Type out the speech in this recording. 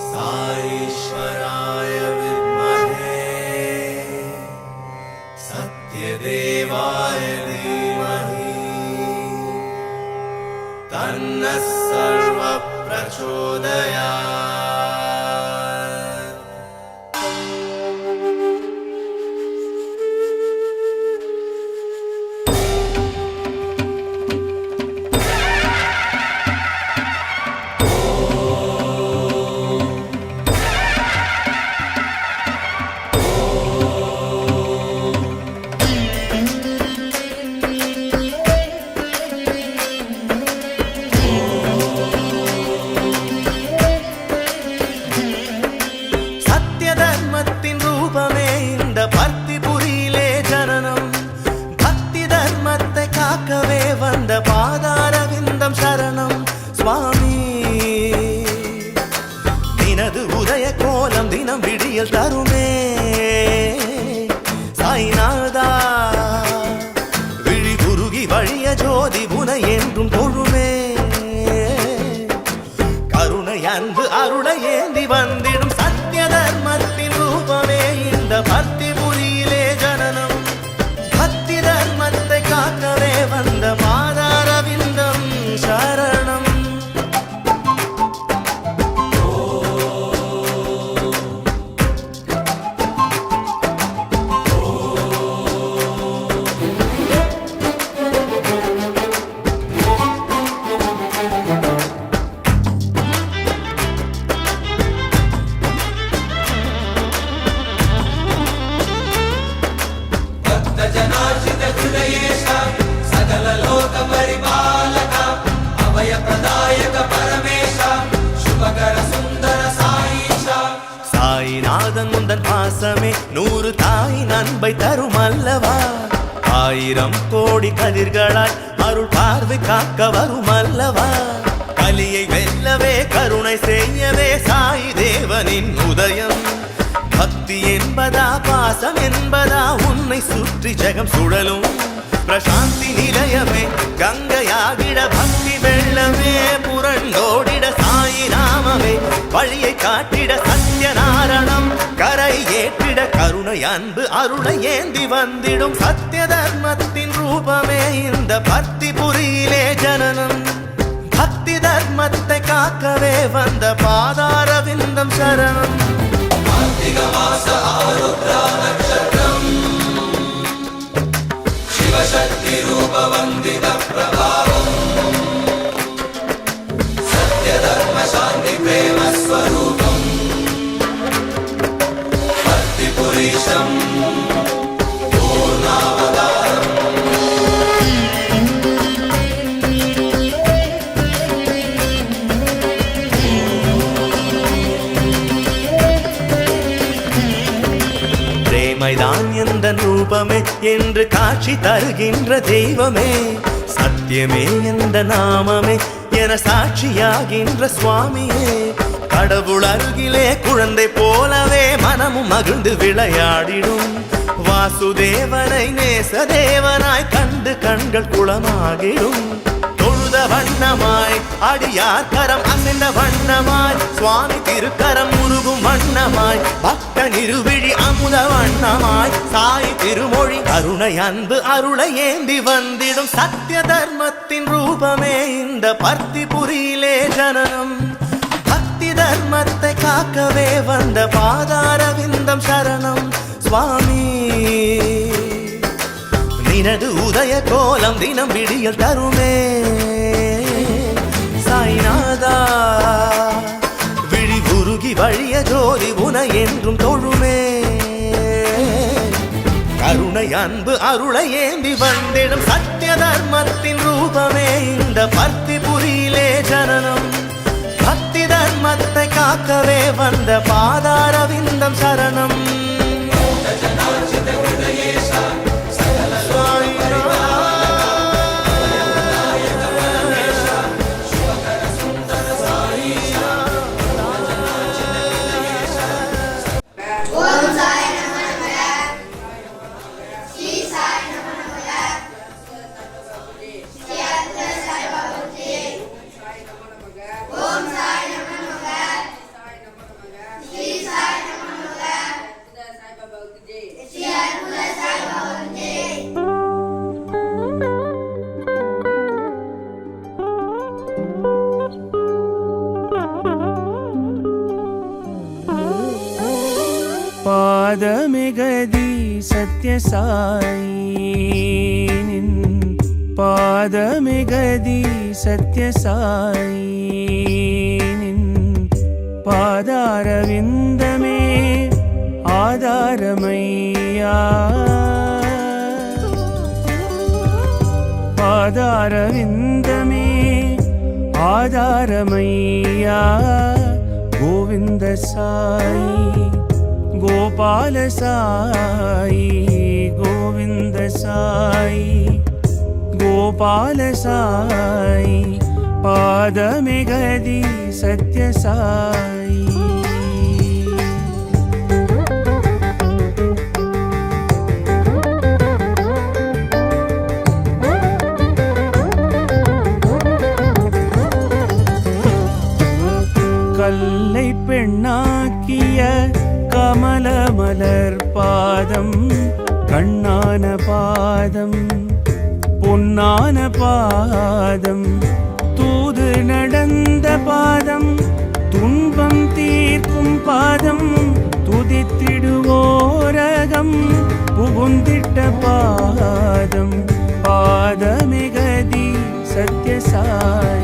साईश्वराय विद्महे सत्यदेवाय धीमहि तन्नः सर्वः प्रचोदयात्। பாதாரவிந்தம் சரணம் சுவாமி தினது உதய கோலம் தினம் விடியல் தருமே சாய்நாதா விழி குருகி வழிய ஜோதி புனை என்றும் தொழுமே கருணை அன்பு அருளை ஏந்தி வந்திடும் சத்திய தர்மத்தின் ரூபமே இந்த பக்தி புரியிலே ஜனனம் பக்தி தர்மத்தை காக்கவே வந்த பாதாரவிந்தம் சரணம். சாய்நாதன் உந்தன் பாசமே 100 தாயின் அன்பை தரும் அல்லவா ஆயிரம் கோடி கதிர்களாய் அருள் பார்வை காக்க வரும் அல்லவா கலியை வெல்லவே கருணை செய்யவே சாய் தேவனின் உதயம் பக்தி என்பதா பாசம் என்பதா உன்னை சுற்றி ஜெகம் சுழலும் பிரசாந்தி நிலையமே கங்கையாகிட பக்தி வெள்ளமே புரண்டோடிட சாயி நாமமே வழியை காட்டிட சத்யநாரணம் கரை ஏற்றிட கருணை அன்பு அருளை ஏந்தி வந்திடும் சத்திய தர்மத்தின் ரூபமே இந்த பக்தி புரியிலே ஜனனம் பக்தி தர்மத்தை காக்கவே வந்த பாதாரவிந்தம் சரணம். शिवशक्ति रूप वंदित प्रभावम् सत्य धर्म शांति प्रेम स्वरूपम् भक्ति पुरीशम् पूर्णावतारम्. பிரேமைதான் எந்த ரூபமே என்று காட்சி தருகின்ற தெய்வமே சத்தியமே எந்த நாமமே என சாட்சியாகின்ற சுவாமியே கடவுள் அருகிலே குழந்தை போலவே மனமும் மகிழ்ந்து விளையாடிடும் வாசுதேவனை நேசதேவனாய் கண்டு கண்கள் குளமாகிடும் தொழுத வண்ணமாய் அடியார் கரம் அசைந்த வண்ணமாய் சுவாமி திருக்கரம் முருகும் வண்ணமாய் பக்த நிருவிழி அமுத வண்ணமாய் சாய் திருமொழி கருணை அன்பு அருளை ஏந்தி வந்திடும் சத்திய தர்மத்தின் ரூபமே இந்த பக்தி புரியிலே ஜனனம் பக்தி தர்மத்தை காக்கவே வந்த பாதாரவிந்தம் சரணம் சுவாமி நினது உதய கோலம் தினம் விடியல் தருமே சாய்நாதா விழி குருகி வழிய ஜோதி உனை என்றும் தொழுமே கருணை அன்பு அருளை ஏந்தி வந்திடும் சத்திய தர்மத்தின் ரூபமே இந்த பக்தி புரியிலே ஜனனம் பக்தி தர்மத்தை காக்கவே வந்த பாதாரவிந்தம் சரணம். பாதமிகதி சத்யசாயி நின் பாதமிகதி சத்யசாயி நின் பாதாரவிந்தமே ஆதாரமையா பாதாரவிந்தமே ஆதாரமையா கோவிந்த சாயி கோபால சாயி கோவிந்த சாயி கோபால சாயி பாதமிகதி சத்யசாயி கல்லை பெண்ணாக்கிய கமல மலர் பாதம் கண்ணான பாதம் பொன்னான பாதம் தூது நடந்த பாதம் துன்பம் தீர்க்கும் பாதம் துதித்திடுவோரகம் புகுந்திட்ட பாதம் பாதமிகதி சத்யசாயி